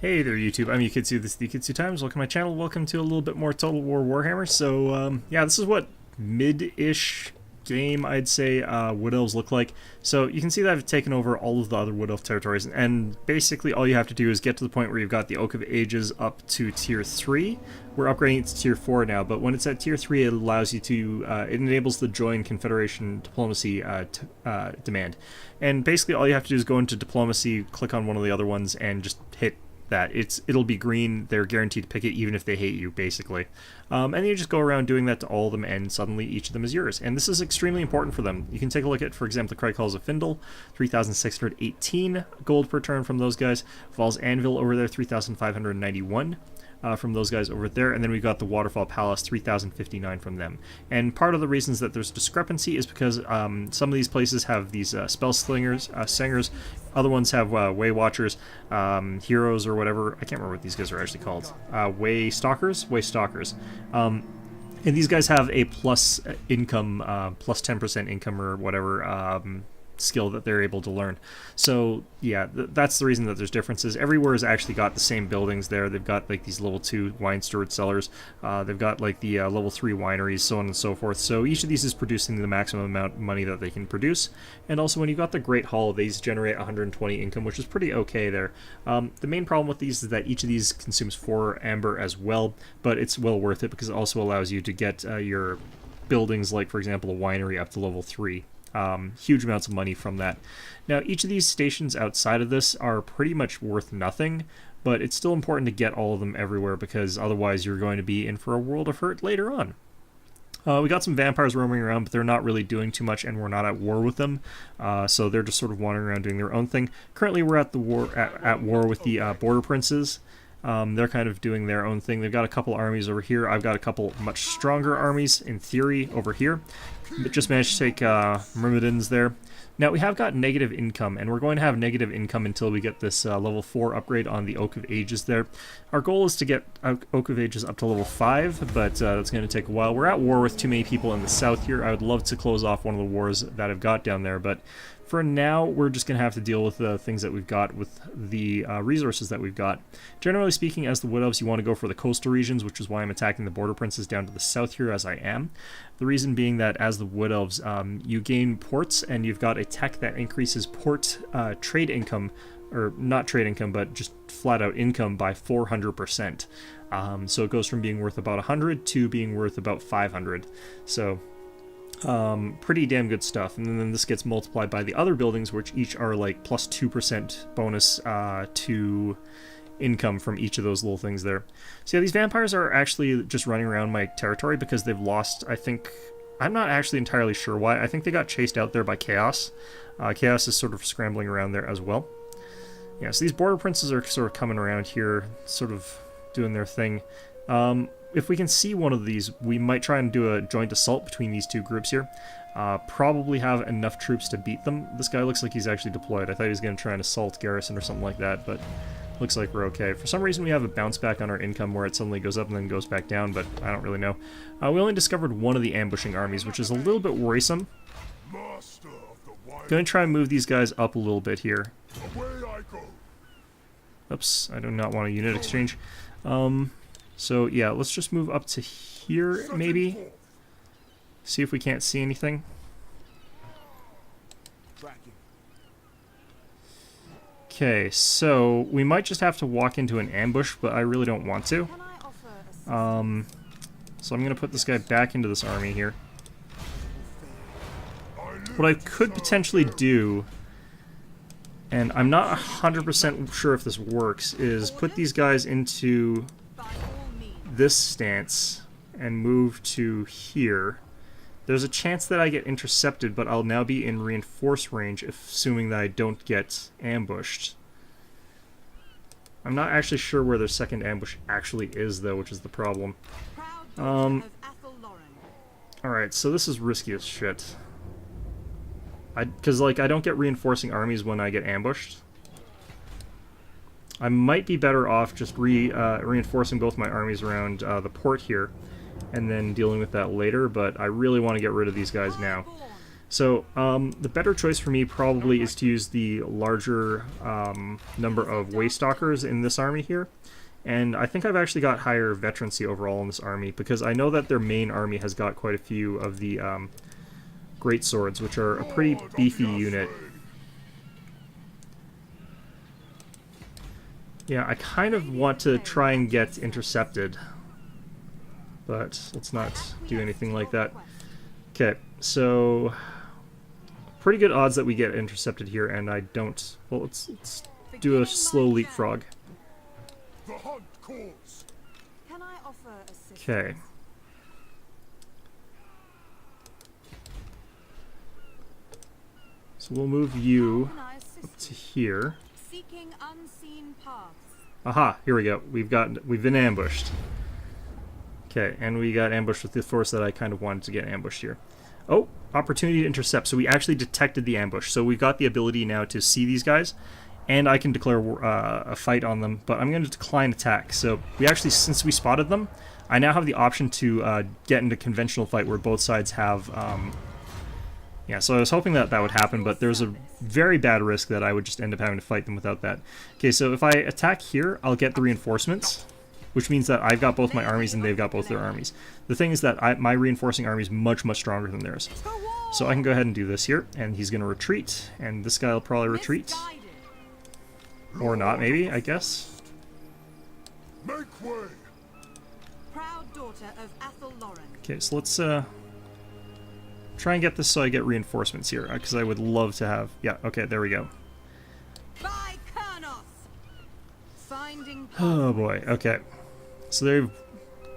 Hey there YouTube, I'm Yukitsu, this is the Yukitsu Times. Welcome to my channel, welcome to a little bit more Total War Warhammer. So, yeah, this is what mid-ish game, I'd say, Wood Elves look like. So, you can see that I've taken over all of the other Wood Elf territories, and basically all you have to do is get to the point where you've got the Oak of Ages up to Tier 3. We're upgrading it to Tier 4 now, but when it's at Tier 3, it allows you to, it enables the Join Confederation Diplomacy demand. And basically all you have to do is go into Diplomacy, click on one of the other ones, and just hit that. It'll be green. They're guaranteed to pick it even if they hate you, basically. And you just go around doing that to all of them, and suddenly each of them is yours. And this is extremely important for them. You can take a look at, for example, the Craig Halls of Findle, 3,618 gold per turn from those guys. Val's Anvil over there, 3,591. From those guys over there, and then we've got the Waterfall Palace, 3,059 from them. And part of the reasons that there's discrepancy is because some of these places have these spell slingers, singers, other ones have way watchers, heroes or whatever. I can't remember what these guys are actually called. Way stalkers. And these guys have a plus income, plus 10% income or whatever skill that they're able to learn. So yeah, that's the reason that there's differences. Everywhere has actually got the same buildings there. They've got like these level 2 wine storage cellars, they've got like the level 3 wineries, so on and so forth. So each of these is producing the maximum amount of money that they can produce. And also when you've got the Great Hall, these generate 120 income, which is pretty okay there. The main problem with these is that each of these consumes 4 amber as well, but it's well worth it because it also allows you to get your buildings, like for example a winery, up to level 3. Huge amounts of money from that. Now, each of these stations outside of this are pretty much worth nothing, but it's still important to get all of them everywhere because otherwise you're going to be in for a world of hurt later on. We got some vampires roaming around, but they're not really doing too much, and we're not at war with them, so they're just sort of wandering around doing their own thing. Currently, we're at the war with the border princes. They're kind of doing their own thing. They've got a couple armies over here. I've got a couple much stronger armies, in theory, over here. But just managed to take Myrmidons there. Now, we have got negative income, and we're going to have negative income until we get this level 4 upgrade on the Oak of Ages there. Our goal is to get Oak of Ages up to level 5, but that's going to take a while. We're at war with too many people in the south here. I would love to close off one of the wars that I've got down there, but for now, we're just going to have to deal with the things that we've got with the resources that we've got. Generally speaking, as the Wood Elves, you want to go for the coastal regions, which is why I'm attacking the border princes down to the south here as I am. The reason being that as the Wood Elves, you gain ports, and you've got a tech that increases port trade income, or not trade income, but just flat out income by 400%. So it goes from being worth about 100 to being worth about 500. So pretty damn good stuff. And then this gets multiplied by the other buildings, which each are like plus 2% bonus to income from each of those little things there. So yeah, these vampires are actually just running around my territory because they've lost, I think, I'm not actually entirely sure why. I think they got chased out there by Chaos. Chaos is sort of scrambling around there as well. Yeah, so these border princes are sort of coming around here, sort of doing their thing. If we can see one of these, we might try and do a joint assault between these two groups here. Probably have enough troops to beat them. This guy looks like he's actually deployed. I thought he was going to try and assault Garrison or something like that, but looks like we're okay. For some reason we have a bounce back on our income where it suddenly goes up and then goes back down, but I don't really know. We only discovered one of the ambushing armies, which is a little bit worrisome. Going to try and move these guys up a little bit here. Oops, I do not want a unit exchange. So yeah, let's just move up to here, maybe. See if we can't see anything. Okay, so we might just have to walk into an ambush, but I really don't want to. So I'm going to put this guy back into this army here. What I could potentially do, and I'm not 100% sure if this works, is put these guys into this stance and move to here. There's a chance that I get intercepted, but I'll now be in reinforce range, assuming that I don't get ambushed. I'm not actually sure where their second ambush actually is, though, which is the problem. Alright, so this is risky as shit. Because, like, I don't get reinforcing armies when I get ambushed. I might be better off just reinforcing both my armies around the port here, and then dealing with that later, but I really want to get rid of these guys now. So the better choice for me probably is to use the larger number of Waystalkers in this army here. And I think I've actually got higher veterancy overall in this army, because I know that their main army has got quite a few of the great swords, which are a pretty beefy unit. Yeah, I kind of want to try and get intercepted, but let's not do anything like that. Okay, so pretty good odds that we get intercepted here, and I don't. Well, let's do a slow leapfrog. Okay. So we'll move you up to here. Aha, here we go. We've been ambushed. Okay, and we got ambushed with the force that I kind of wanted to get ambushed here. Oh, opportunity to intercept. So we actually detected the ambush. So we've got the ability now to see these guys, and I can declare a fight on them, but I'm going to decline attack. So we actually, since we spotted them, I now have the option to get into conventional fight where both sides have... yeah, so I was hoping that that would happen, but there's a very bad risk that I would just end up having to fight them without that. Okay, so if I attack here, I'll get the reinforcements, which means that I've got both my armies and they've got both their armies. The thing is that my reinforcing army is much, much stronger than theirs. So I can go ahead and do this here, and he's going to retreat, and this guy will probably retreat. Or not, maybe, I guess. Okay, so let's try and get this so I get reinforcements here, because I would love to have... Yeah, okay, there we go. Oh boy, okay. So they've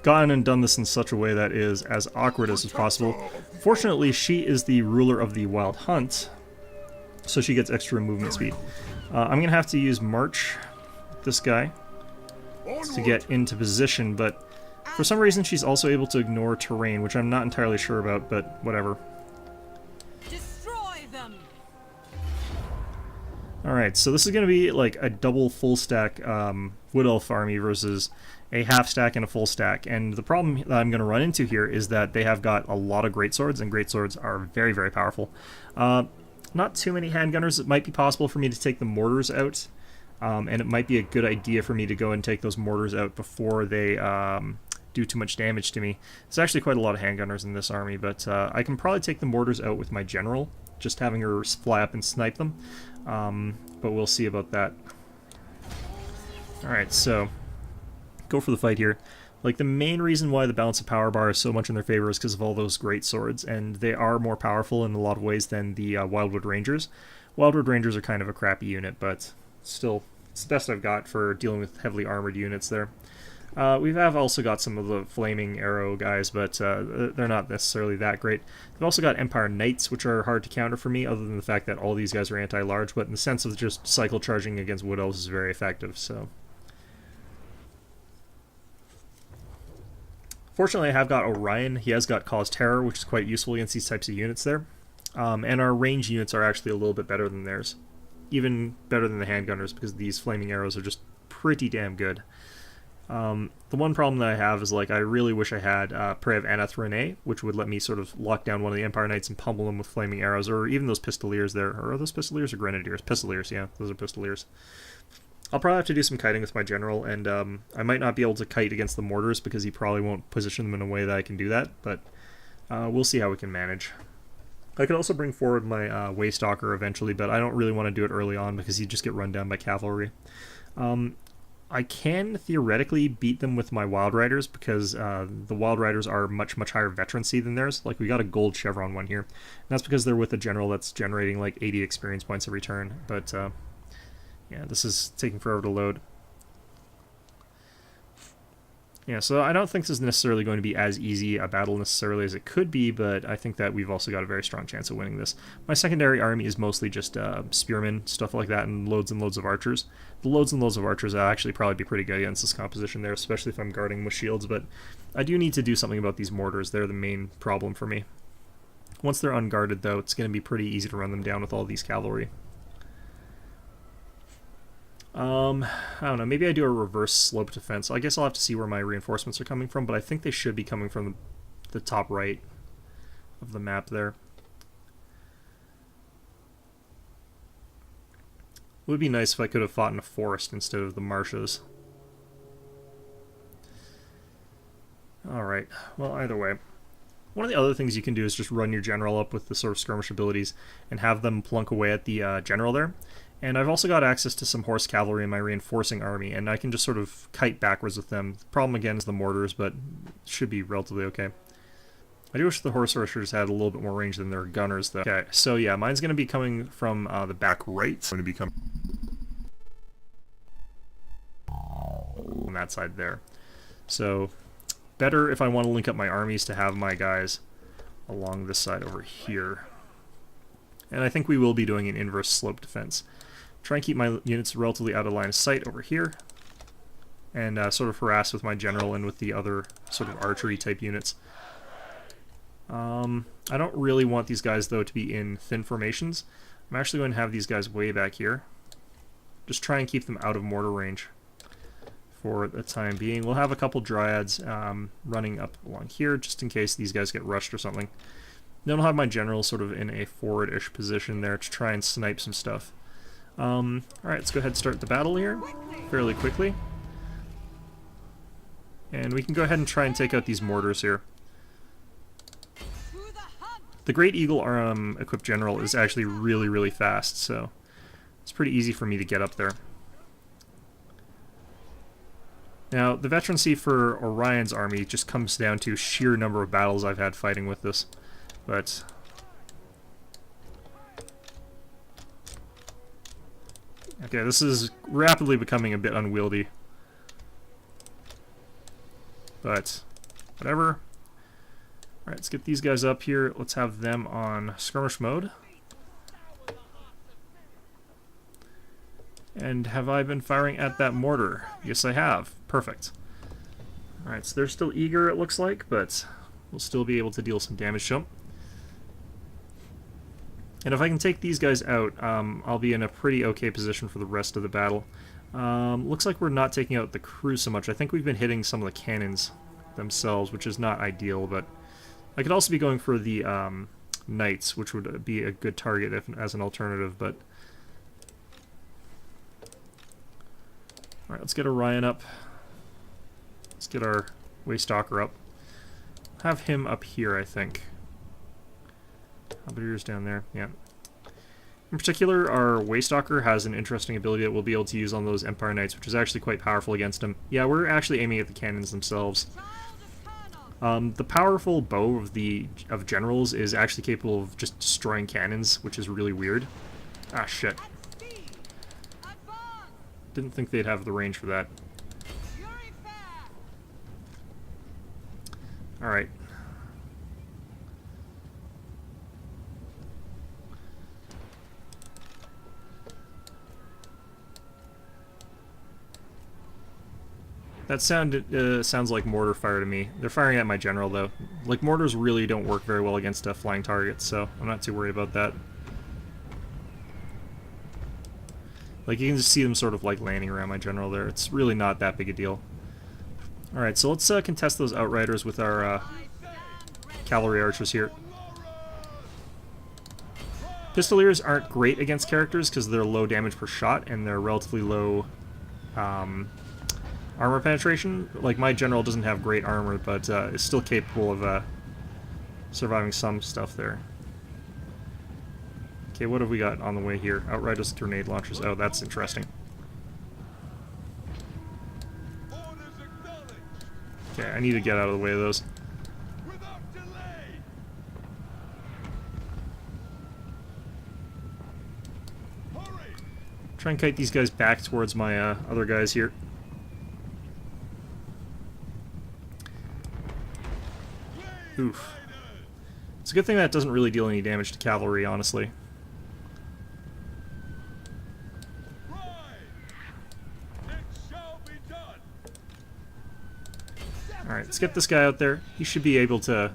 gone and done this in such a way that is as awkward as possible. Fortunately, she is the ruler of the Wild Hunt, so she gets extra movement speed. I'm going to have to use March, this guy, to get into position, but for some reason she's also able to ignore terrain, which I'm not entirely sure about, but whatever. Alright, so this is going to be like a double full stack Wood Elf army versus a half stack and a full stack. And the problem that I'm going to run into here is that they have got a lot of greatswords, and greatswords are very, very powerful. Not too many handgunners. It might be possible for me to take the mortars out, and it might be a good idea for me to go and take those mortars out before they do too much damage to me. There's actually quite a lot of handgunners in this army, but I can probably take the mortars out with my general, just having her fly up and snipe them. But we'll see about that. Alright, so go for the fight here. Like, the main reason why the balance of power bar is so much in their favor is because of all those great swords, and they are more powerful in a lot of ways than the Wildwood Rangers. Wildwood Rangers are kind of a crappy unit, but still, it's the best I've got for dealing with heavily armored units there. We have also got some of the Flaming Arrow guys, but they're not necessarily that great. We've also got Empire Knights, which are hard to counter for me, other than the fact that all these guys are anti-large, but in the sense of just cycle charging against Wood Elves is very effective, so... Fortunately, I have got Orion. He has got Cause Terror, which is quite useful against these types of units there. And our range units are actually a little bit better than theirs. Even better than the handgunners, because these Flaming Arrows are just pretty damn good. The one problem that I have is, like, I really wish I had Prey of Anath Rene, which would let me sort of lock down one of the Empire Knights and pummel them with Flaming Arrows, or even those Pistoliers there. Or are those Pistoliers or Grenadiers? Pistoliers, yeah, those are Pistoliers. I'll probably have to do some kiting with my general, and I might not be able to kite against the mortars because he probably won't position them in a way that I can do that, but we'll see how we can manage. I could also bring forward my Waystalker eventually, but I don't really want to do it early on because he'd just get run down by cavalry. I can theoretically beat them with my Wild Riders because the Wild Riders are much, much higher veterancy than theirs. Like, we got a gold chevron one here, and that's because they're with a general that's generating like 80 experience points every turn, but... yeah, this is taking forever to load. Yeah, so I don't think this is necessarily going to be as easy a battle necessarily as it could be, but I think that we've also got a very strong chance of winning this. My secondary army is mostly just spearmen, stuff like that, and loads of archers. The loads and loads of archers will actually probably be pretty good against this composition there, especially if I'm guarding with shields, but I do need to do something about these mortars. They're the main problem for me. Once they're unguarded, though, it's going to be pretty easy to run them down with all these cavalry. I don't know, maybe I do a reverse slope defense. I guess I'll have to see where my reinforcements are coming from, but I think they should be coming from the top right of the map there. It would be nice if I could have fought in a forest instead of the marshes. Alright, well, either way. One of the other things you can do is just run your general up with the sort of skirmish abilities and have them plunk away at the general there. And I've also got access to some horse cavalry in my reinforcing army, and I can just sort of kite backwards with them. The problem again is the mortars, but it should be relatively okay. I do wish the horse archers had a little bit more range than their gunners, though. Okay, so yeah, mine's going to be coming from the back right. It's going to be coming on that side there. So, better if I want to link up my armies to have my guys along this side over here. And I think we will be doing an inverse slope defense. Try and keep my units relatively out of line of sight over here, and sort of harass with my general and with the other sort of archery type units. I don't really want these guys though to be in thin formations. I'm actually going to have these guys way back here. Just try and keep them out of mortar range for the time being. We'll have a couple dryads running up along here just in case these guys get rushed or something. Then I'll have my general sort of in a forward-ish position there to try and snipe some stuff. Alright, let's go ahead and start the battle here fairly quickly. And we can go ahead and try and take out these mortars here. The Great Eagle equipped general is actually really, really fast, so it's pretty easy for me to get up there. Now, the veterancy for Orion's army just comes down to sheer number of battles I've had fighting with this. But okay, this is rapidly becoming a bit unwieldy. But whatever. Alright, let's get these guys up here. Let's have them on skirmish mode. And have I been firing at that mortar? Yes, I have. Perfect. Alright, so they're still eager, it looks like, but we'll still be able to deal some damage to them. And if I can take these guys out, I'll be in a pretty okay position for the rest of the battle. Looks like we're not taking out the crew so much. I think we've been hitting some of the cannons themselves, which is not ideal, but I could also be going for the knights, which would be a good target as an alternative, but alright, let's get Orion up. Let's get our Waystalker up. Have him up here, I think. Halberdiers down there, yeah. In particular, our Waystalker has an interesting ability that we'll be able to use on those Empire Knights, which is actually quite powerful against him. Yeah, we're actually aiming at the cannons themselves. The powerful bow of generals is actually capable of just destroying cannons, which is really weird. Ah, shit. Didn't think they'd have the range for that. Alright. That sounds like mortar fire to me. They're firing at my general, though. Like, mortars really don't work very well against flying targets, so I'm not too worried about that. Like, you can just see them sort of, like, landing around my general there. It's really not that big a deal. Alright, so let's contest those Outriders with our cavalry archers here. Pistoliers aren't great against characters because they're low damage per shot, and they're relatively low armor penetration. Like, my general doesn't have great armor, but is still capable of surviving some stuff there. Okay, what have we got on the way here? Outriders, grenade launchers. Oh, that's interesting. Okay, I need to get out of the way of those. Try and kite these guys back towards my other guys here. Oof. It's a good thing that doesn't really deal any damage to cavalry, honestly. Alright, let's get this guy out there. He should be able to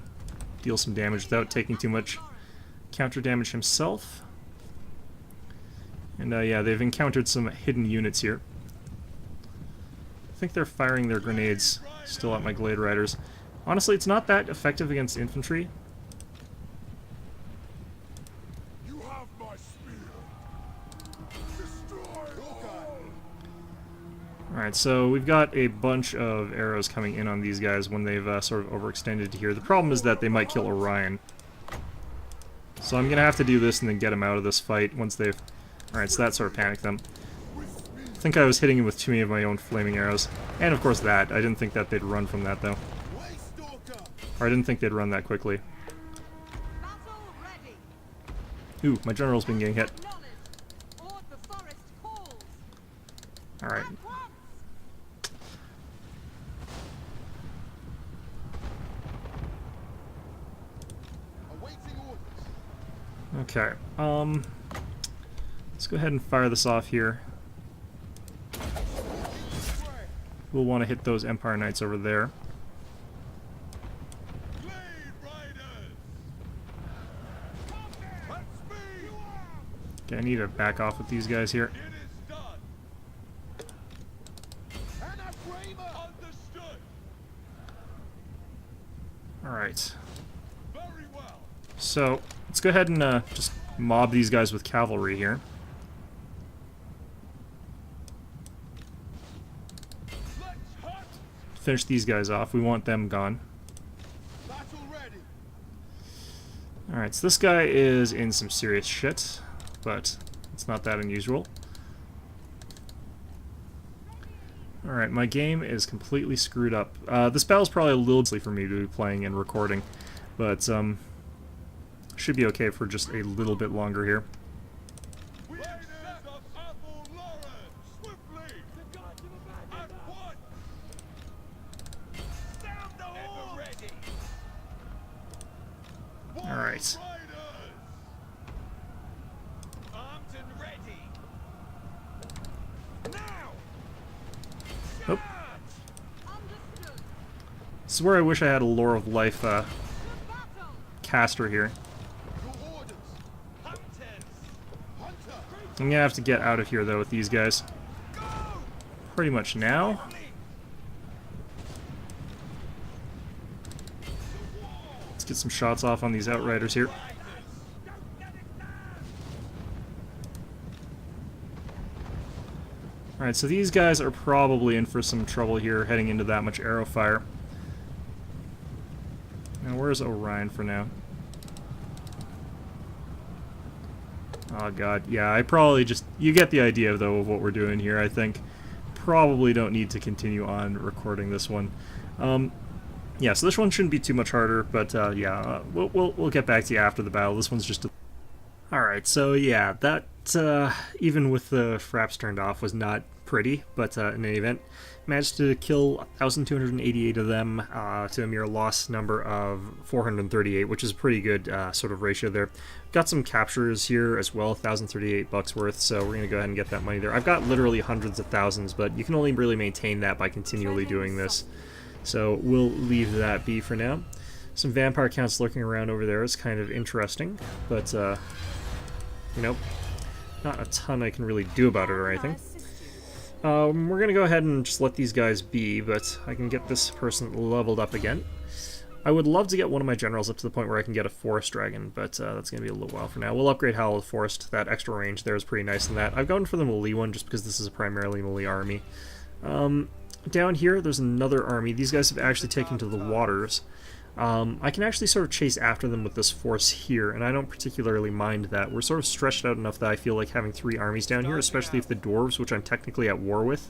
deal some damage without taking too much counter damage himself. And yeah, they've encountered some hidden units here. I think they're firing their grenades still at my Glade Riders. Honestly, it's not that effective against infantry. You have my spear. Destroy Alright, so we've got a bunch of arrows coming in on these guys when they've sort of overextended to here. The problem is that they might kill Orion. So I'm going to have to do this and then get them out of this fight once they've... Alright, so that sort of panicked them. I think I was hitting him with too many of my own flaming arrows. And of course that. I didn't think that they'd run from that, though. Or I didn't think they'd run that quickly. Ooh, my general's been getting hit. Alright. Okay, let's go ahead and fire this off here. We'll want to hit those Empire Knights over there. Okay, I need to back off with these guys here. Alright. So, let's go ahead and just mob these guys with cavalry here. Finish these guys off. We want them gone. Alright, so this guy is in some serious shit, but it's not that unusual. Alright, my game is completely screwed up. This battle's probably a little silly for me to be playing and recording, but should be okay for just a little bit longer here. Alright. Oh. This is where I wish I had a Lore of Life caster here. I'm gonna have to get out of here though with these guys. Pretty much now. Let's get some shots off on these Outriders here. Alright, so these guys are probably in for some trouble here heading into that much arrow fire. Now where's Orion for now? Oh god, yeah, I probably just... You get the idea, though, of what we're doing here, I think. Probably don't need to continue on recording this one. Yeah, so this one shouldn't be too much harder, but yeah, we'll get back to you after the battle. This one's just... Alright, so yeah, that, even with the fraps turned off, was not pretty, but in any event, managed to kill 1,288 of them to a mere loss number of 438, which is a pretty good sort of ratio there. Got some captures here as well, 1,038 bucks worth, so we're going to go ahead and get that money there. I've got literally hundreds of thousands, but you can only really maintain that by continually doing this. So we'll leave that be for now. Some vampire counts lurking around over there is kind of interesting, but, you know, not a ton I can really do about it or anything. We're going to go ahead and just let these guys be, but I can get this person leveled up again. I would love to get one of my generals up to the point where I can get a Forest Dragon, but that's going to be a little while for now. We'll upgrade Howl of the Forest. That extra range there is pretty nice in that. I've gone for the melee one just because this is a primarily melee army. Down here, there's another army. These guys have actually taken to the waters. I can actually sort of chase after them with this force here, and I don't particularly mind that. We're sort of stretched out enough that I feel like having 3 armies down here, especially if the dwarves, which I'm technically at war with,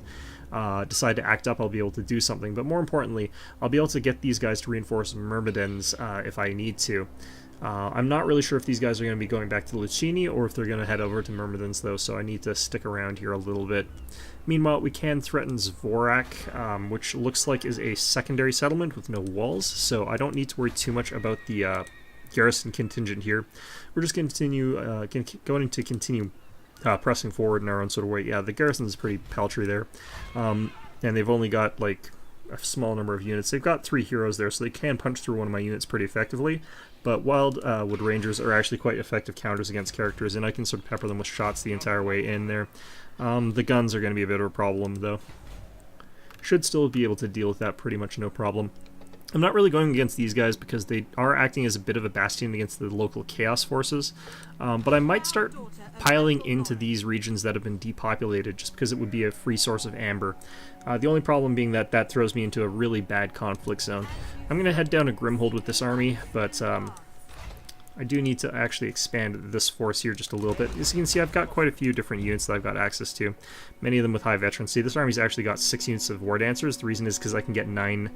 decide to act up, I'll be able to do something. But more importantly, I'll be able to get these guys to reinforce Myrmidons if I need to. I'm not really sure if these guys are going to be going back to Lucini or if they're going to head over to Myrmidons, though, so I need to stick around here a little bit. Meanwhile, we can threaten Zvorak, which looks like is a secondary settlement with no walls, so I don't need to worry too much about the garrison contingent here. We're just going to continue pressing forward in our own sort of way. Yeah, the garrison is pretty paltry there, and they've only got, like, a small number of units. They've got 3 heroes there, so they can punch through one of my units pretty effectively, but Wildwood Rangers are actually quite effective counters against characters, and I can sort of pepper them with shots the entire way in there. The guns are going to be a bit of a problem, though. Should still be able to deal with that pretty much no problem. I'm not really going against these guys because they are acting as a bit of a bastion against the local chaos forces, but I might start piling into these regions that have been depopulated just because it would be a free source of amber. The only problem being that that throws me into a really bad conflict zone. I'm going to head down to Grimhold with this army, but I do need to actually expand this force here just a little bit. As you can see, I've got quite a few different units that I've got access to, many of them with high veterancy. This army's actually got 6 units of War Dancers. The reason is because I can get 9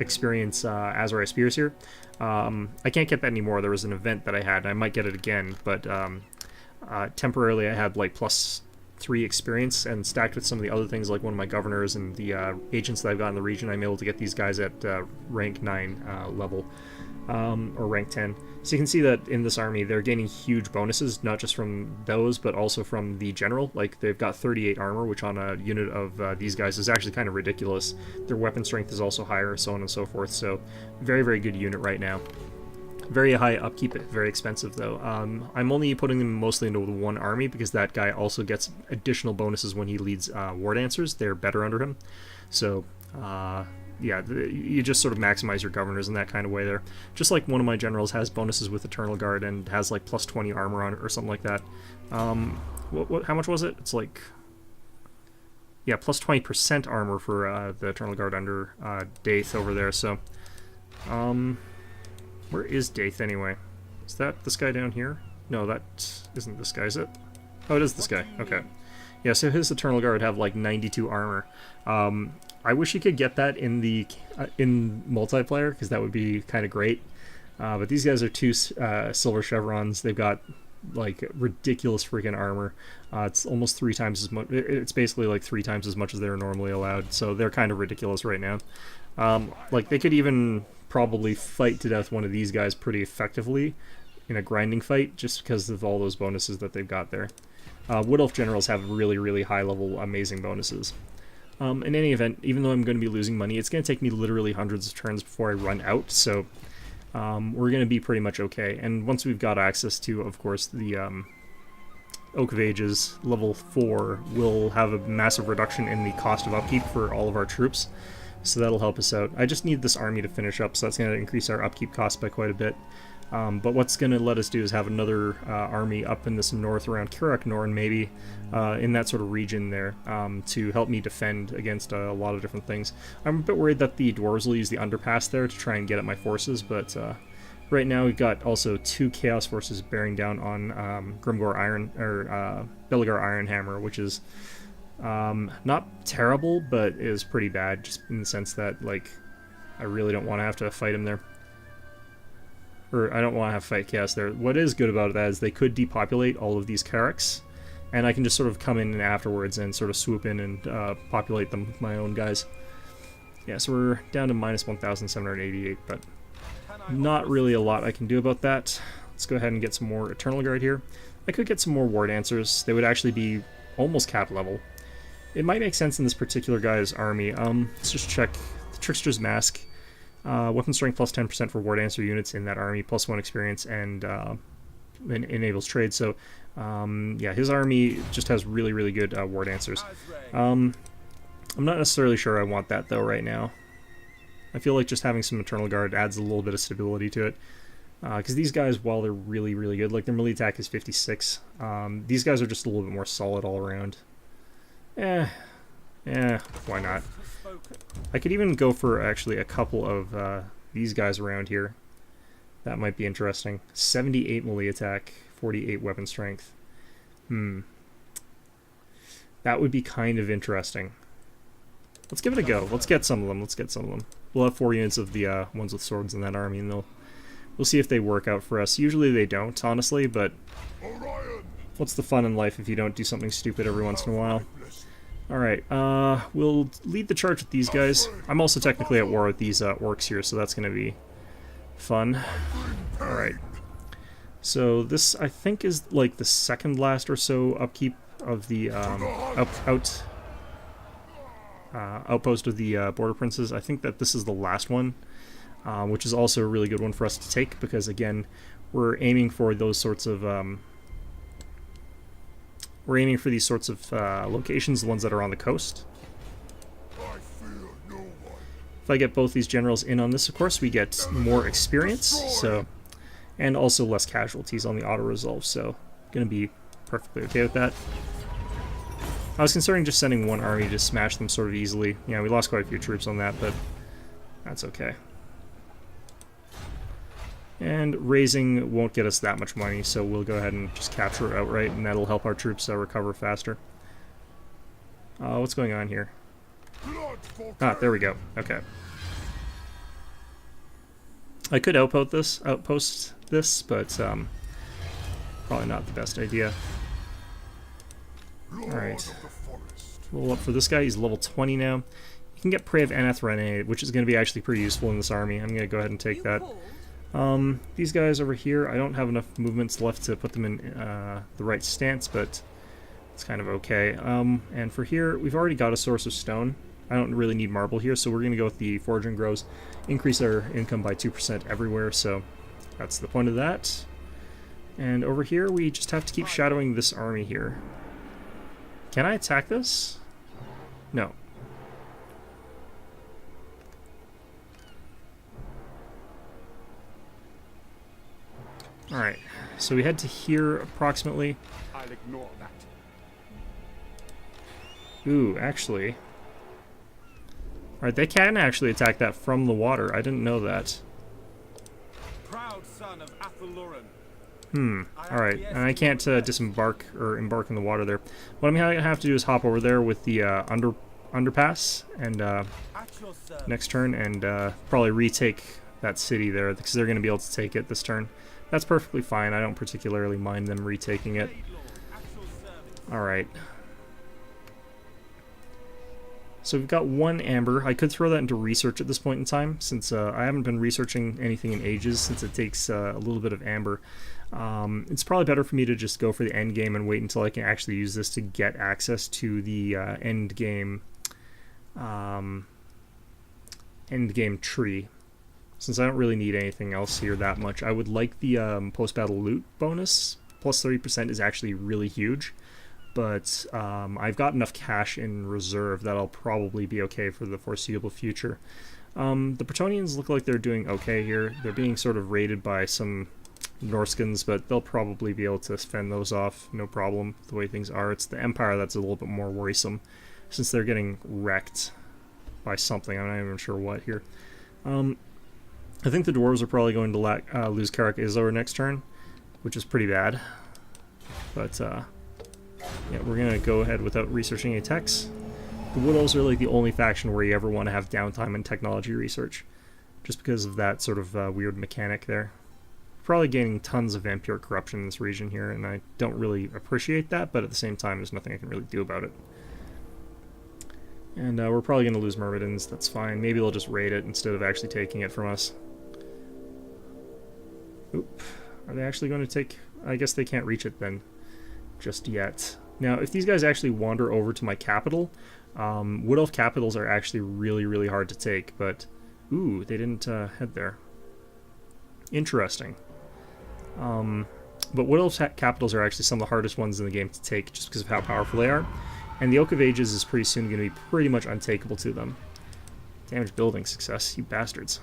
experience Azrai Spears here. I can't get that anymore. There was an event that I had, and I might get it again, but temporarily I had like +3 experience, and stacked with some of the other things like one of my governors and the agents that I've got in the region, I'm able to get these guys at rank 9 level. Or rank 10. So you can see that in this army they're gaining huge bonuses, not just from those, but also from the general. Like, they've got 38 armor, which on a unit of these guys is actually kind of ridiculous. Their weapon strength is also higher, so on and so forth. So very, very good unit right now. Very high upkeep, very expensive though. I'm only putting them mostly into one army because that guy also gets additional bonuses when he leads War Dancers. They're better under him. So yeah, you just sort of maximize your governors in that kind of way there. Just like one of my generals has bonuses with Eternal Guard and has like +20 armor on it or something like that. How much was it? It's like, yeah, +20% armor for the Eternal Guard under Daith over there. So, where is Daith anyway? Is that this guy down here? No, that isn't this guy, is it? Oh, it is this guy. Okay. Yeah, so his Eternal Guard have like 92 armor. I wish you could get that in the in multiplayer, because that would be kind of great. But these guys are 2 silver chevrons. They've got like ridiculous freaking armor. It's almost 3 times as much. It's basically like 3 times as much as they're normally allowed. So they're kind of ridiculous right now. Like, they could even probably fight to death one of these guys pretty effectively in a grinding fight, just because of all those bonuses that they've got there. Wood Elf generals have really, really high level amazing bonuses. In any event, even though I'm going to be losing money, it's going to take me literally hundreds of turns before I run out, so we're going to be pretty much okay. And once we've got access to, of course, the Oak of Ages, level 4, we'll have a massive reduction in the cost of upkeep for all of our troops, so that'll help us out. I just need this army to finish up, so that's going to increase our upkeep cost by quite a bit. But what's going to let us do is have another army up in this north around Kirak Norn, maybe, in that sort of region there, to help me defend against a lot of different things. I'm a bit worried that the dwarves will use the underpass there to try and get at my forces, but right now we've got also 2 chaos forces bearing down on Grimgor Iron, or Beligar Ironhammer, which is not terrible, but is pretty bad, just in the sense that, like, I really don't want to have to fight him there. Or I don't want to have to fight chaos there. What is good about that is they could depopulate all of these Karaks, and I can just sort of come in afterwards and sort of swoop in and populate them with my own guys. Yeah, so we're down to minus 1,788, but not really a lot I can do about that. Let's go ahead and get some more Eternal Guard here. I could get some more War Dancers. They would actually be almost cap level. It might make sense in this particular guy's army. Let's just check the Trickster's Mask. Weapon strength plus 10% for War Dancer units in that army, plus 1 experience, and enables trade. So, yeah, his army just has really, really good War Dancers. I'm not necessarily sure I want that, though, right now. I feel like just having some Eternal Guard adds a little bit of stability to it. Because these guys, while they're really, really good, like, their melee attack is 56, these guys are just a little bit more solid all around. Why not? I could even go for actually a couple of these guys around here. That might be interesting. 78 melee attack, 48 weapon strength. That would be kind of interesting. Let's give it a go. Let's get some of them. We'll have 4 units of the ones with swords in that army, and we'll see if they work out for us. Usually they don't, honestly, but what's the fun in life if you don't do something stupid every once in a while? Alright, we'll lead the charge with these guys. I'm also technically at war with these orcs here, so that's going to be fun. Alright. So this, I think, is like the second last or so upkeep of the outpost of the Border Princes. I think that this is the last one, which is also a really good one for us to take, because, again, we're aiming for those sorts of... We're aiming for these sorts of locations, the ones that are on the coast. If I get both these generals in on this, of course, we get more experience, so, and also less casualties on the auto-resolve, so going to be perfectly okay with that. I was considering just sending one army to smash them sort of easily. Yeah, we lost quite a few troops on that, but that's okay. And raising won't get us that much money, so we'll go ahead and just capture it outright, and that'll help our troops recover faster. What's going on here? Ah, there we go. Okay. I could outpost this, but probably not the best idea. Alright. Level up for this guy, he's level 20 now. You can get Prey of Aneth Rene, which is going to be actually pretty useful in this army. I'm going to go ahead and take that. These guys over here, I don't have enough movements left to put them in the right stance, but it's kind of okay. And for here, we've already got a source of stone. I don't really need marble here, so we're going to go with the Forge and Grows. Increase our income by 2% everywhere, so that's the point of that. And over here, we just have to keep shadowing this army here. Can I attack this? No. Alright, so we head to here approximately. I'll ignore that. Ooh, actually. Alright, they can actually attack that from the water. I didn't know that. Proud son of Athaluran. Alright, and I can't disembark or embark in the water there. What I'm going to have to do is hop over there with the underpass and next turn and probably retake that city there because they're going to be able to take it this turn. That's perfectly fine. I don't particularly mind them retaking it. Alright. So we've got one amber. I could throw that into research at this point in time, since I haven't been researching anything in ages, since it takes a little bit of amber. It's probably better for me to just go for the end game and wait until I can actually use this to get access to the end game tree. Since I don't really need anything else here that much, I would like the post-battle loot bonus. Plus 30% is actually really huge. But I've got enough cash in reserve that I'll probably be okay for the foreseeable future. The Bretonnians look like they're doing okay here. They're being sort of raided by some Norskins, but they'll probably be able to fend those off, no problem, the way things are. It's the Empire that's a little bit more worrisome, since they're getting wrecked by something. I'm not even sure what here. I think the Dwarves are probably going to lose Karak Izor next turn, which is pretty bad. But, yeah, we're going to go ahead without researching any techs. The Wood Elves are like the only faction where you ever want to have downtime in technology research, just because of that sort of weird mechanic there. Probably gaining tons of vampire corruption in this region here, and I don't really appreciate that, but at the same time, there's nothing I can really do about it. And we're probably going to lose Myrmidons, that's fine. Maybe they'll just raid it instead of actually taking it from us. Oop. Are they actually going to take... I guess they can't reach it then, just yet. Now, if these guys actually wander over to my capital, Wood Elf capitals are actually really, really hard to take, but... Ooh, they didn't head there. Interesting. But Wood Elf capitals are actually some of the hardest ones in the game to take, just because of how powerful they are. And the Oak of Ages is pretty soon going to be pretty much untakeable to them. Damage building success, you bastards.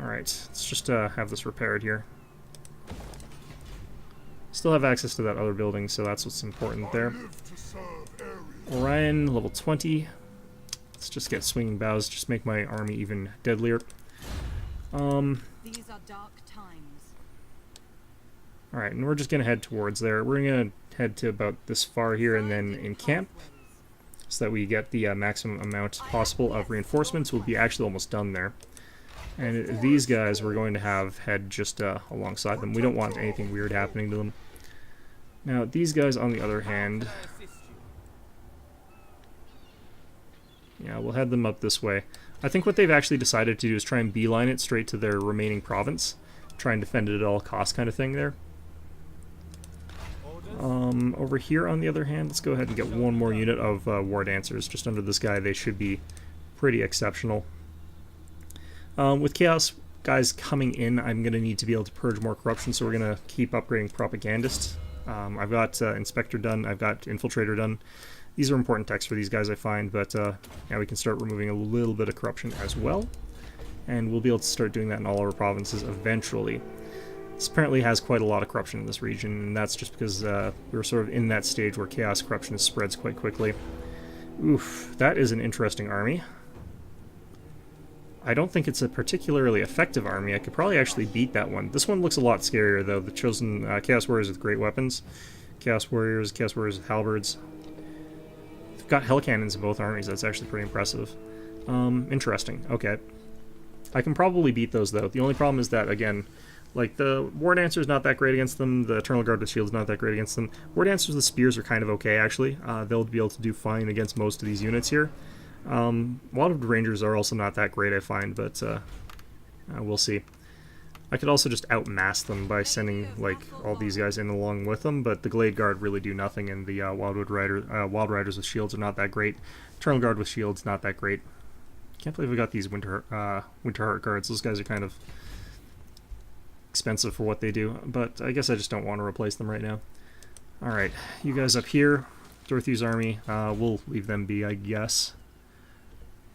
Alright, let's just have this repaired here. Still have access to that other building, so that's what's important there. Orion, level 20. Let's just get swinging bows, just make my army even deadlier. These are dark times. Alright, and we're just going to head towards there. We're going to head to about this far here and then encamp, so that we get the maximum amount possible of reinforcements. We'll be actually almost done there. And these guys we're going to have head just alongside them. We don't want anything weird happening to them. Now, these guys, on the other hand... Yeah, we'll head them up this way. I think what they've actually decided to do is try and beeline it straight to their remaining province. Try and defend it at all costs kind of thing there. Over here, on the other hand, let's go ahead and get one more unit of War Dancers. Just under this guy, they should be pretty exceptional. With Chaos guys coming in, I'm going to need to be able to purge more corruption, so we're going to keep upgrading Propagandists. I've got Inspector done, I've got Infiltrator done, These are important texts for these guys, I find, but now we can start removing a little bit of corruption as well. And we'll be able to start doing that in all our provinces eventually. This apparently has quite a lot of corruption in this region, and that's just because we're sort of in that stage where chaos corruption spreads quite quickly. Oof, that is an interesting army. I don't think it's a particularly effective army. I could probably actually beat that one. This one looks a lot scarier, though. The chosen Chaos Warriors with great weapons. Chaos Warriors with halberds. They've got hell cannons in both armies. That's actually pretty impressive. Interesting. Okay. I can probably beat those, though. The only problem is that, again, like, the War Dancer is not that great against them. The Eternal Guard with Shield is not that great against them. War Dancers with Spears are kind of okay, actually. They'll be able to do fine against most of these units here. Wildwood Rangers are also not that great, I find, but we'll see. I could also just outmass them by sending, like, all these guys in along with them, but the Glade Guard really do nothing, and the Wild Riders with Shields are not that great. Eternal Guard with Shields, not that great. Can't believe we got these Winterheart Guards. Those guys are kind of expensive for what they do, but I guess I just don't want to replace them right now. Alright, you guys up here, Dorothy's army, we'll leave them be, I guess.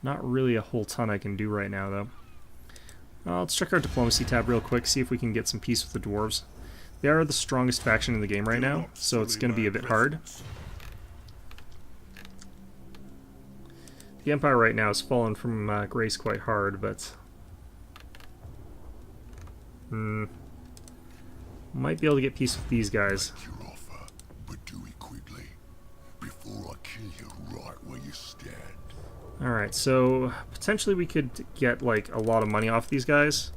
Not really a whole ton I can do right now, though. Let's check our diplomacy tab real quick, see if we can get some peace with the dwarves. They are the strongest faction in the game right now, so it's going to be a bit hard. The Empire right now has fallen from grace quite hard, but might be able to get peace with these guys. Your offer, but do it quickly before I kill you right where you stand. Alright, so potentially we could get like a lot of money off these guys.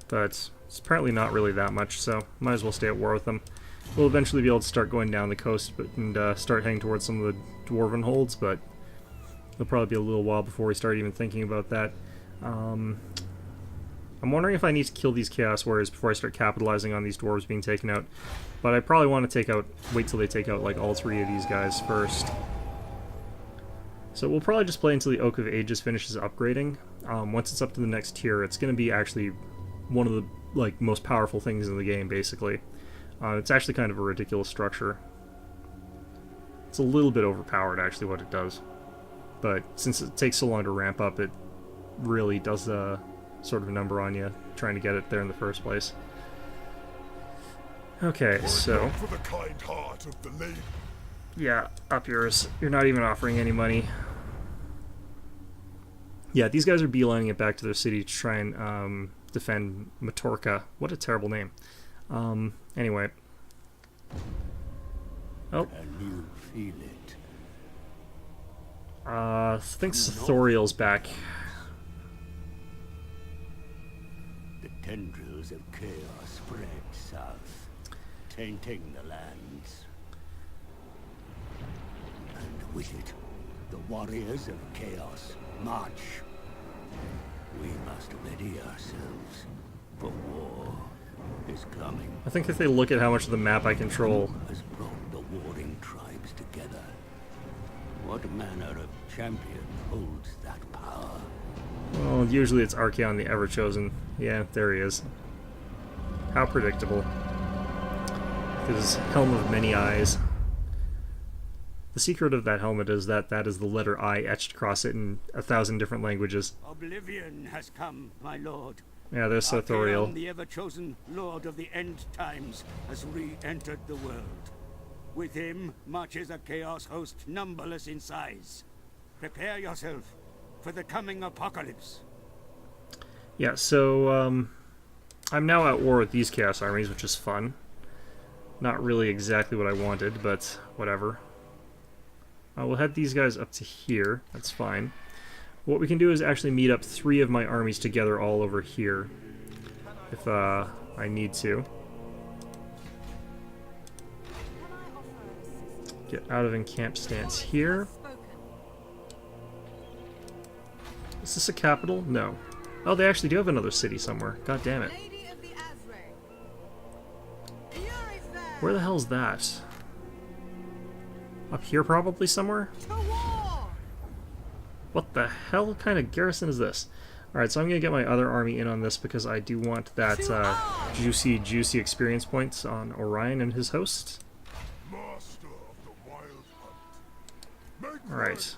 But it's apparently not really that much, so might as well stay at war with them. We'll eventually be able to start going down the coast and start heading towards some of the dwarven holds, but it'll probably be a little while before we start even thinking about that. I'm wondering if I need to kill these Chaos Warriors before I start capitalizing on these dwarves being taken out. But I probably want to wait till they take out like all three of these guys first. So we'll probably just play until the Oak of Ages finishes upgrading. Once it's up to the next tier, it's going to be actually one of the like most powerful things in the game, basically. It's actually kind of a ridiculous structure. It's a little bit overpowered, actually, what it does. But since it takes so long to ramp up, it really does a sort of a number on you, trying to get it there in the first place. Okay, so For the kind heart of the lady. yeah, up yours. You're not even offering any money. Yeah, these guys are beelining it back to their city to try and defend Matorka. What a terrible name. Anyway. Oh. Can you feel it? I think Thoriel's back. The tendrils of chaos spread south, tainting the lands. And with it, the warriors of chaos march. We must ready ourselves, for war is coming. I think if they look at how much of the map I control... Has brought the warring tribes together. What manner of champion holds that power? Well, usually it's Archaon the Everchosen. Yeah, there he is. How predictable. With his helm of many eyes. The secret of that helmet is that that is the letter I etched across it in 1,000 different languages. Oblivion has come, my lord. Yeah, there's Thoriel. The ever-chosen Lord of the End Times has re-entered the world. With him marches a chaos host numberless in size. Prepare yourself for the coming apocalypse. Yeah, so I'm now at war with these chaos armies, which is fun. Not really exactly what I wanted, but whatever. We'll head these guys up to here. That's fine. What we can do is actually meet up 3 of my armies together all over here, if I need to. Get out of encamp stance here. Is this a capital? No. Oh, they actually do have another city somewhere. God damn it. Where the hell's that? Up here probably somewhere? What the hell kind of garrison is this? Alright, so I'm going to get my other army in on this because I do want that juicy experience points on Orion and his host. Alright.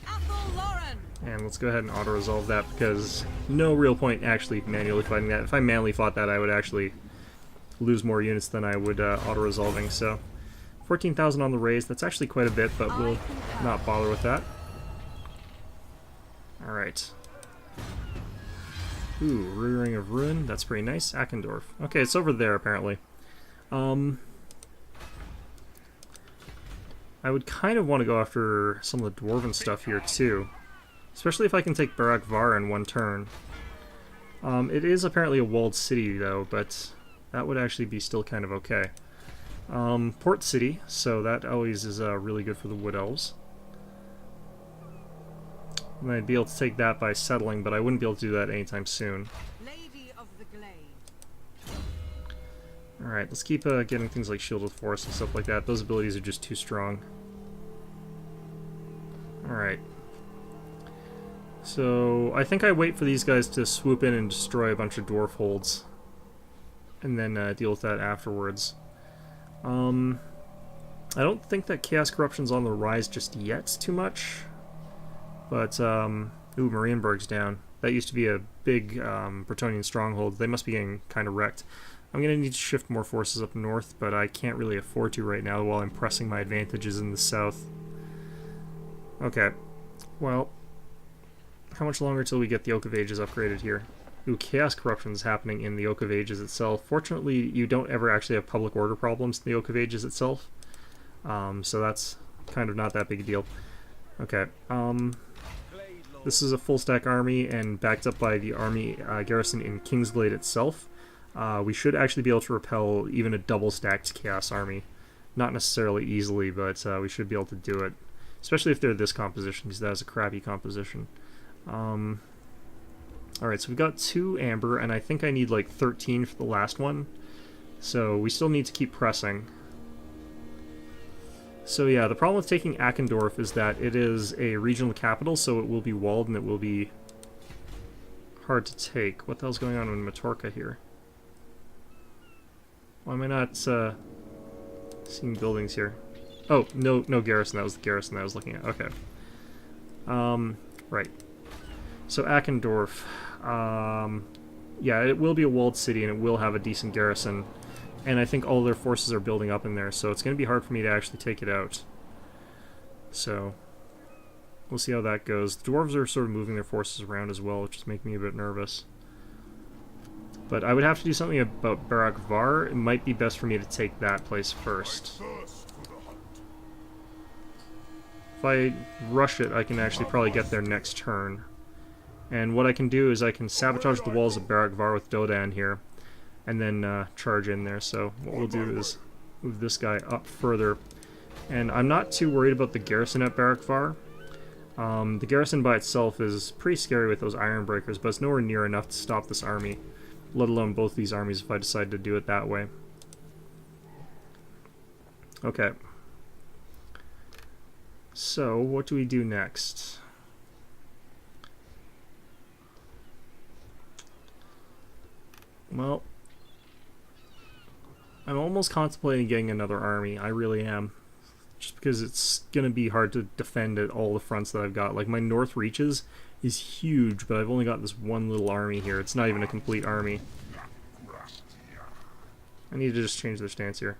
Athelloren! And let's go ahead and auto-resolve that, because no real point actually manually fighting that. If I manually fought that, I would actually lose more units than I would auto-resolving, so 14,000 on the raise, that's actually quite a bit, but we'll not bother with that. Alright. Ooh, Rearing of Ruin, that's pretty nice. Akendorf. Okay, it's over there, apparently. I would kind of want to go after some of the Dwarven stuff here, too. Especially if I can take Barak Var in one turn. It is apparently a walled city, though, but that would actually be still kind of okay. Port City, so that always is really good for the Wood Elves. And I'd be able to take that by settling, but I wouldn't be able to do that anytime soon. Lady of the Glade. Alright, let's keep getting things like Shielded Force and stuff like that. Those abilities are just too strong. Alright. So, I think I wait for these guys to swoop in and destroy a bunch of dwarf holds. And then deal with that afterwards. I don't think that Chaos Corruption's on the rise just yet too much. But, ooh, Marienburg's down. That used to be a big Bretonnian stronghold. They must be getting kind of wrecked. I'm going to need to shift more forces up north, but I can't really afford to right now while I'm pressing my advantages in the south. Okay. Well, how much longer till we get the Oak of Ages upgraded here? Ooh, Chaos Corruption's happening in the Oak of Ages itself. Fortunately, you don't ever actually have public order problems in the Oak of Ages itself. So that's kind of not that big a deal. Okay. This is a full stack army and backed up by the army garrison in Kingsglade itself. We should actually be able to repel even a double stacked Chaos army. Not necessarily easily, but we should be able to do it. Especially if they're this composition, because that is a crappy composition. Alright, so we've got 2 amber, and I think I need like 13 for the last one. So we still need to keep pressing. So yeah, the problem with taking Akendorf is that it is a regional capital, so it will be walled and it will be hard to take. What the hell's going on in Matorka here? Why am I not seeing buildings here? Oh, no garrison. That was the garrison that I was looking at. Okay. Right. So Akendorf. Yeah, it will be a walled city and it will have a decent garrison. And I think all their forces are building up in there, so it's going to be hard for me to actually take it out. So, we'll see how that goes. The dwarves are sort of moving their forces around as well, which is making me a bit nervous. But I would have to do something about Barak Var. It might be best for me to take that place first. If I rush it, I can actually probably get there next turn. And what I can do is I can sabotage the walls of Barak Var with Dodan here, and then charge in there. So what we'll do is move this guy up further. And I'm not too worried about the garrison at Barak Var. The garrison by itself is pretty scary with those iron breakers, but it's nowhere near enough to stop this army, let alone both these armies if I decide to do it that way. Okay. So, what do we do next? Well, I'm almost contemplating getting another army. I really am. Just because it's going to be hard to defend at all the fronts that I've got. Like, my north reaches is huge, but I've only got this one little army here. It's not even a complete army. I need to just change their stance here.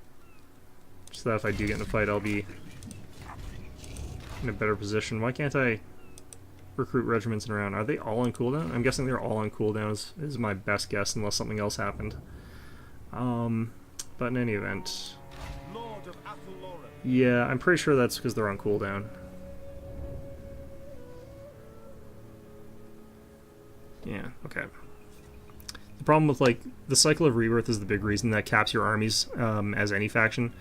So that if I do get in a fight, I'll be in a better position. Why can't I recruit regiments and around? Are they all on cooldown? I'm guessing they're all on cooldown is my best guess, unless something else happened. But in any event, Lord of Athelloren. yeah, I'm pretty sure that's because they're on cooldown. Yeah, okay. The problem with, like, the cycle of rebirth is the big reason that caps your armies as any faction.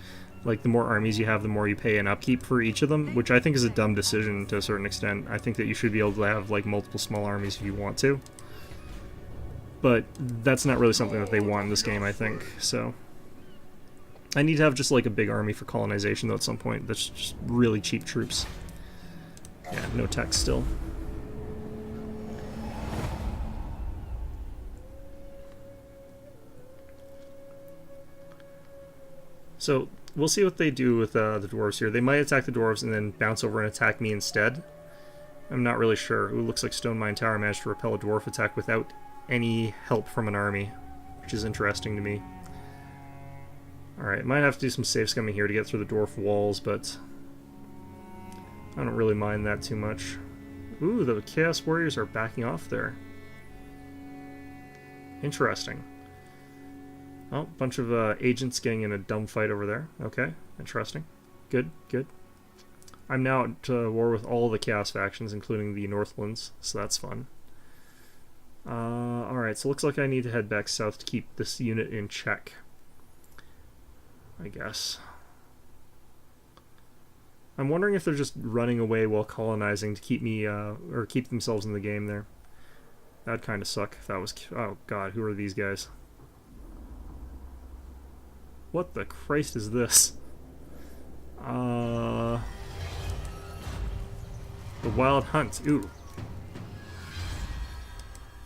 Like, the more armies you have, the more you pay in upkeep for each of them, which I think is a dumb decision to a certain extent. I think that you should be able to have, like, multiple small armies if you want to. But that's not really something that they want in this game, I think, so... I need to have just, like, a big army for colonization, though, at some point. That's just really cheap troops. Yeah, no text still. So, we'll see what they do with the dwarves here. They might attack the dwarves and then bounce over and attack me instead. I'm not really sure. Ooh, looks like Stone Mine Tower managed to repel a dwarf attack without any help from an army, which is interesting to me. Alright, might have to do some safe scumming here to get through the dwarf walls, but I don't really mind that too much. Ooh, the Chaos Warriors are backing off there. Interesting. Oh, bunch of agents getting in a dumb fight over there. Okay, interesting. Good, good. I'm now at war with all the Chaos factions, including the Northlands, so that's fun. Alright, so looks like I need to head back south to keep this unit in check, I guess. I'm wondering if they're just running away while colonizing to keep me, or keep themselves in the game there. That'd kind of suck if that was... Oh god, who are these guys? What the Christ is this? The Wild Hunt. Ooh.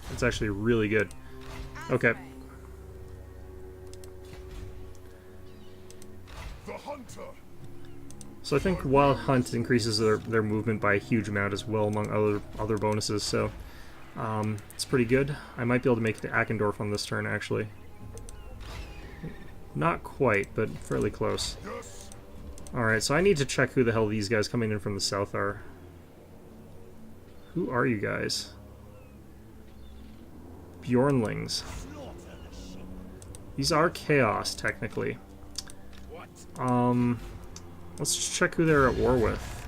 That's actually really good. Okay. The hunter. So I think Wild Hunt increases their movement by a huge amount as well, among other bonuses, so it's pretty good. I might be able to make it to Ackendorf on this turn, actually. Not quite, but fairly close. Yes. Alright, so I need to check who the hell these guys coming in from the south are. Who are you guys? Bjornlings. These are Chaos, technically. Let's just check who they're at war with.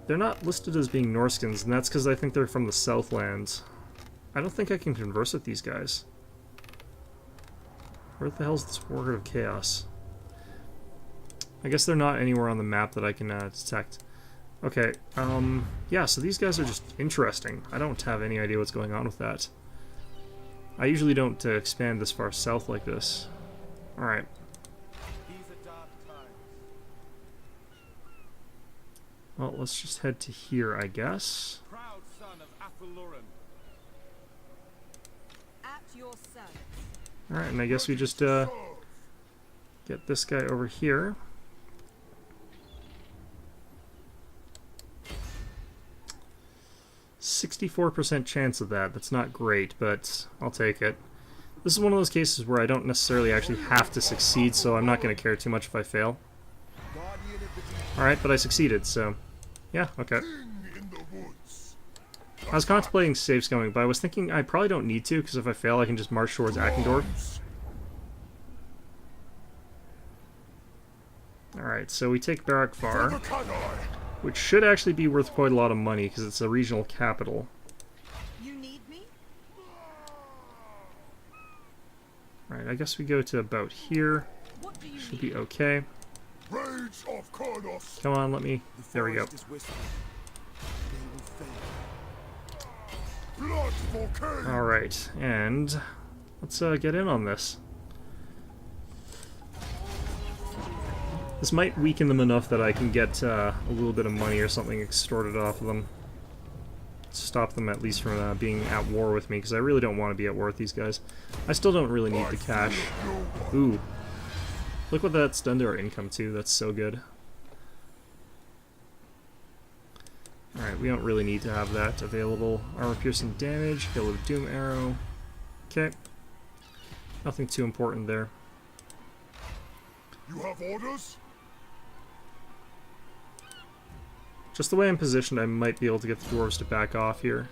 They're not listed as being Norskins, and that's because I think they're from the Southlands. I don't think I can converse with these guys. Where the hell's this Warherd of Chaos? I guess they're not anywhere on the map that I can detect. Okay, yeah, so these guys are just interesting. I don't have any idea what's going on with that. I usually don't expand this far south like this. Alright. These are dark times. Well, let's just head to here, I guess. Proud son of Athelloren. At your service. Alright, and I guess we just get this guy over here. %64% chance of that. That's not great, but I'll take it. This is one of those cases where I don't necessarily actually have to succeed, so I'm not going to care too much if I fail. Alright, but I succeeded, so yeah, okay. In the woods. I was contemplating save scumming, but I was thinking I probably don't need to, because if I fail I can just march towards Ackendorf. Alright, so we take Barakvar, which should actually be worth quite a lot of money, because it's a regional capital. You need me? Alright, I guess we go to about here. What do you Should need? be okay. Rage of Kurnos. Come on, let me... There we go. Blood for Cain. Alright, and let's get in on this. This might weaken them enough that I can get a little bit of money or something extorted off of them. Stop them at least from being at war with me, because I really don't want to be at war with these guys. I still don't really need the cash. Ooh. Look what that's done to our income too, that's so good. Alright, we don't really need to have that available. Armor piercing damage, Hail of Doom arrow. Okay. Nothing too important there. You have orders? Just the way I'm positioned, I might be able to get the dwarves to back off here.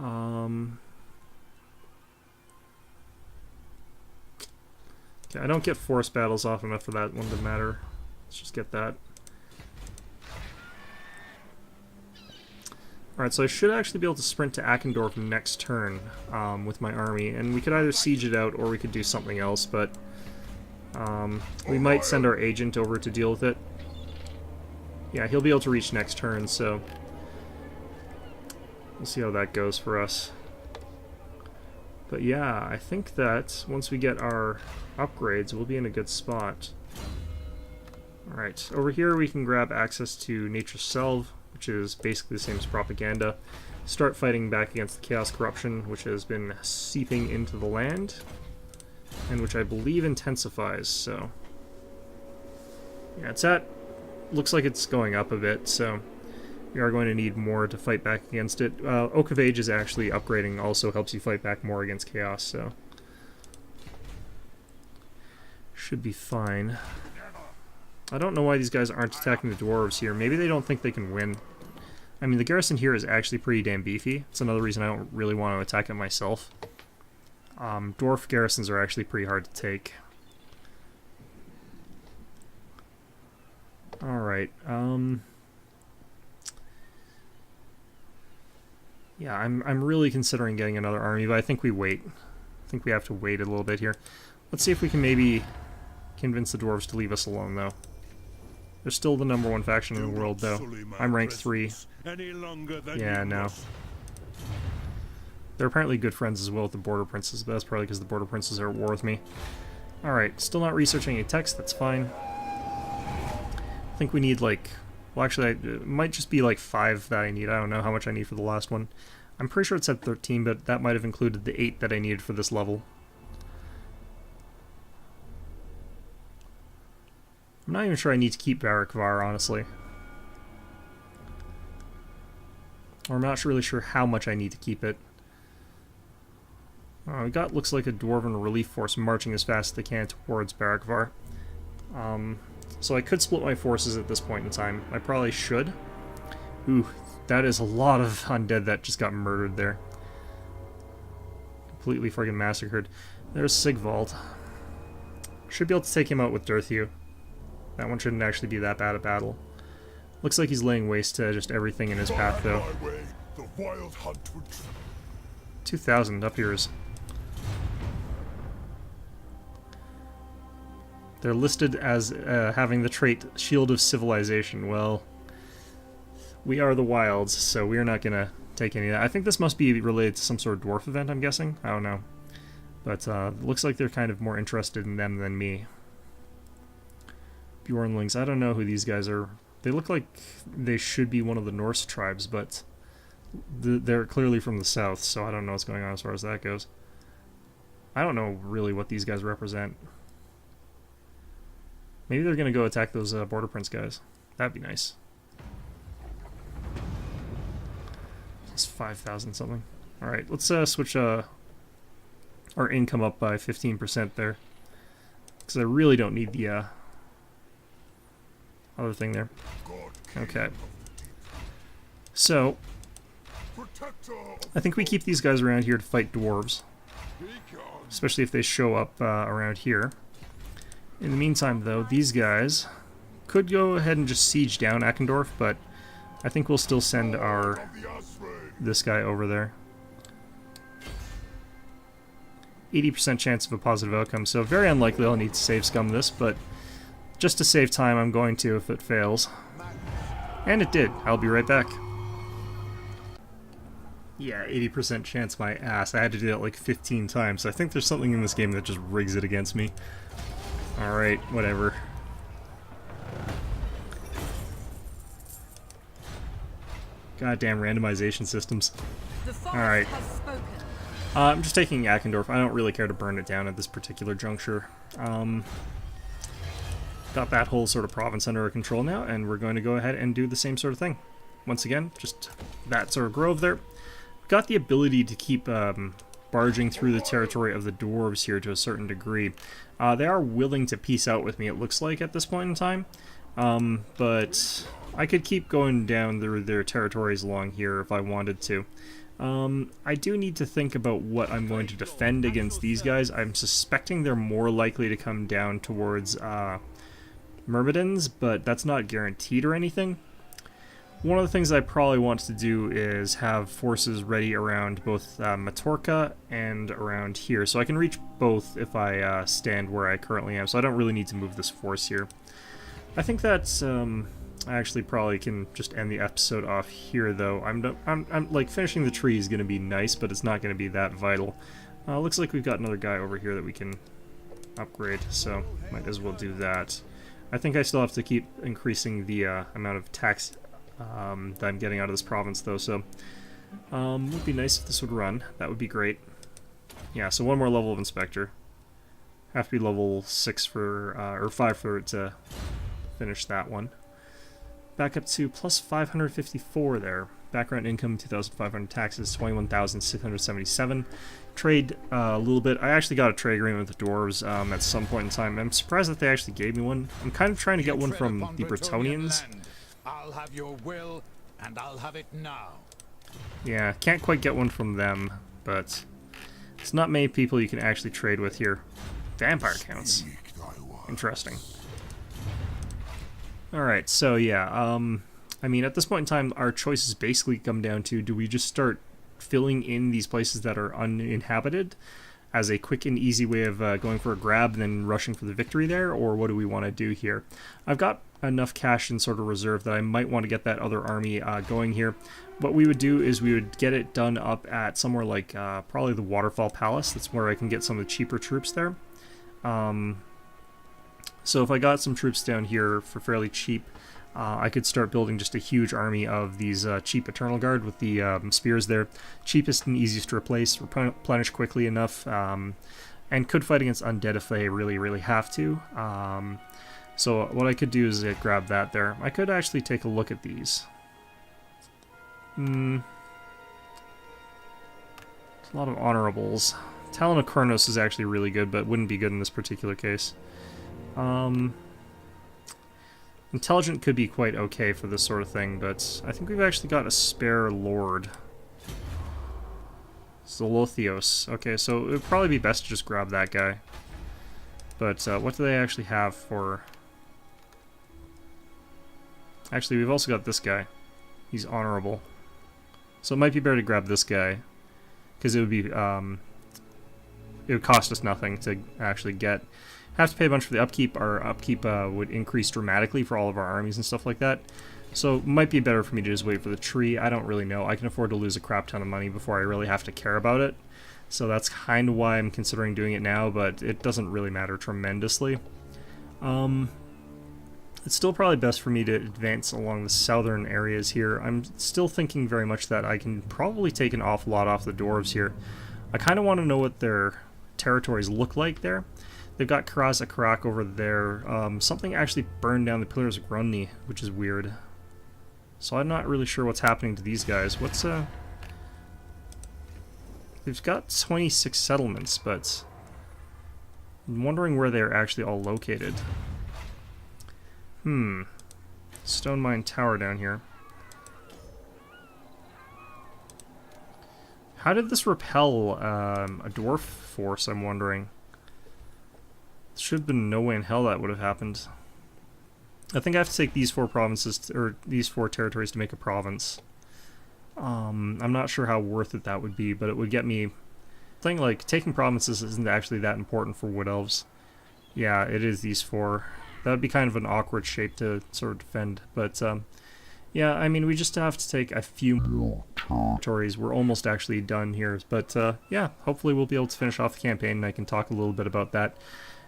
Okay, I don't get force battles off enough for that one to matter. Let's just get that. Alright, so I should actually be able to sprint to Ackendorf next turn with my army, and we could either siege it out or we could do something else, but we might send our agent over to deal with it. Yeah, he'll be able to reach next turn, so we'll see how that goes for us. But yeah, I think that once we get our upgrades, we'll be in a good spot. Alright, over here we can grab access to Nature's Salve, which is basically the same as Propaganda. Start fighting back against the Chaos Corruption, which has been seeping into the land. and which I believe intensifies, so... Yeah, it's at... Looks like it's going up a bit, so... We are going to need more to fight back against it. Oak of Age is actually upgrading, also helps you fight back more against Chaos, so... Should be fine. I don't know why these guys aren't attacking the dwarves here. Maybe they don't think they can win. I mean, the garrison here is actually pretty damn beefy. It's another reason I don't really want to attack it myself. Dwarf garrisons are actually pretty hard to take. Alright, yeah, I'm really considering getting another army, but I think we wait. I think we have to wait a little bit here. Let's see if we can maybe convince the dwarves to leave us alone, though. They're still the #1 faction in the world, though. I'm rank 3. Yeah, no. They're apparently good friends as well with the Border Princes, but that's probably because the Border Princes are at war with me. Alright, still not researching any text, that's fine. I think we need, like... Well, actually, it might just be, like, 5 that I need. I don't know how much I need for the last one. I'm pretty sure it said 13, but that might have included the 8 that I needed for this level. I'm not even sure I need to keep Barakvar, honestly. Or I'm not really sure how much I need to keep it. We got, looks like, a Dwarven relief force marching as fast as they can towards Barakvar. So I could split my forces at this point in time. I probably should. Ooh, that is a lot of undead that just got murdered there. Completely friggin' massacred. There's Sigvald. Should be able to take him out with Dirthiu. That one shouldn't actually be that bad a battle. Looks like he's laying waste to just everything in his path, though. 2,000 up yours. They're listed as having the trait Shield of Civilization. Well, we are the Wilds, so we're not going to take any of that. I think this must be related to some sort of dwarf event, I'm guessing. I don't know. But it looks like they're kind of more interested in them than me. Bjornlings. I don't know who these guys are. They look like they should be one of the Norse tribes, but they're clearly from the south, so I don't know what's going on as far as that goes. I don't know really what these guys represent. Maybe they're going to go attack those Border Prince guys. That'd be nice. It's 5,000 something. Alright, let's switch our income up by 15% there. Because I really don't need the other thing there. Okay. So, I think we keep these guys around here to fight dwarves. Especially if they show up around here. In the meantime, though, these guys could go ahead and just siege down Eckendorf, but I think we'll still send this guy over there. 80% chance of a positive outcome, so very unlikely I'll need to save scum this, but just to save time, I'm going to if it fails. And it did. I'll be right back. Yeah, 80% chance my ass. I had to do that like 15 times, so I think there's something in this game that just rigs it against me. Alright, whatever. Goddamn randomization systems. Alright. I'm just taking Eckendorf. I don't really care to burn it down at this particular juncture. Got that whole sort of province under our control now, and we're going to go ahead and do the same sort of thing. Once again, just that sort of grove there. Got the ability to keep barging through the territory of the dwarves here to a certain degree. They are willing to peace out with me, it looks like, at this point in time. But I could keep going down through their territories along here if I wanted to. I do need to think about what I'm going to defend against these guys. I'm suspecting they're more likely to come down towards Myrmidons, but that's not guaranteed or anything. One of the things I probably want to do is have forces ready around both Matorka and around here, so I can reach both if I stand where I currently am, so I don't really need to move this force here. I think that's, I actually probably can just end the episode off here, though. I'm like, finishing the tree is going to be nice, but it's not going to be that vital. Looks like we've got another guy over here that we can upgrade, so might as well do that. I think I still have to keep increasing the amount of tax that I'm getting out of this province, though, so would be nice if this would run. That would be great. Yeah, so one more level of Inspector. Have to be level 6 for, or 5 for it to finish that one. Back up to plus 554 there. Background income 2,500, taxes 21,677. Trade a little bit. I actually got a trade agreement with the dwarves at some point in time. I'm surprised that they actually gave me one. I'm kind of trying to get one from the Bretonnians. I'll have your will, and I'll have it now. Yeah, can't quite get one from them, but it's not many people you can actually trade with here. Vampire counts. Interesting. Alright, so yeah, I mean, at this point in time, our choices basically come down to, do we just start filling in these places that are uninhabited as a quick and easy way of going for a grab and then rushing for the victory there, or what do we want to do here? I've got enough cash in sort of reserve that I might want to get that other army going here. What we would do is we would get it done up at somewhere like probably the Waterfall Palace. That's where I can get some of the cheaper troops there. So if I got some troops down here for fairly cheap, I could start building just a huge army of these cheap Eternal Guard with the spears there. Cheapest and easiest to replace, replenish quickly enough, and could fight against undead if they really have to. So what I could do is grab that there. I could actually take a look at these. There's a lot of honorables. Talon of Kronos is actually really good, but wouldn't be good in this particular case. Intelligent could be quite okay for this sort of thing, but I think we've actually got a spare lord. Zolothios. Okay, so it would probably be best to just grab that guy. But what do they actually have for... Actually, we've also got this guy. He's honorable. So it might be better to grab this guy, because it would be... it would cost us nothing to actually get. Have to pay a bunch for the upkeep. Our upkeep would increase dramatically for all of our armies and stuff like that. So it might be better for me to just wait for the tree. I don't really know. I can afford to lose a crap ton of money before I really have to care about it. So that's kind of why I'm considering doing it now, but it doesn't really matter tremendously. It's still probably best for me to advance along the southern areas here. I'm still thinking very much that I can probably take an awful lot off the dwarves here. I kind of want to know what their territories look like there. They've got Karaz Akarak over there. Something actually burned down the Pillars of Grunny, which is weird. So I'm not really sure what's happening to these guys. What's They've got 26 settlements, but I'm wondering where they're actually all located. Stone Mine Tower down here. How did this repel a dwarf force, I'm wondering? There should have been no way in hell that would have happened. I think I have to take these 4 provinces, or these 4 territories to make a province. I'm not sure how worth it that would be, but it would get me... Thing like, taking provinces isn't actually that important for Wood Elves. Yeah, it is these 4. That would be kind of an awkward shape to sort of defend, but yeah, I mean, we just have to take a few territories. We're almost actually done here, but yeah, hopefully we'll be able to finish off the campaign, and I can talk a little bit about that.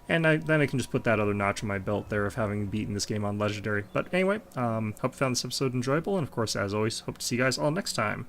And then I can just put that other notch on my belt there of having beaten this game on Legendary. But anyway, hope you found this episode enjoyable, and of course, as always, hope to see you guys all next time.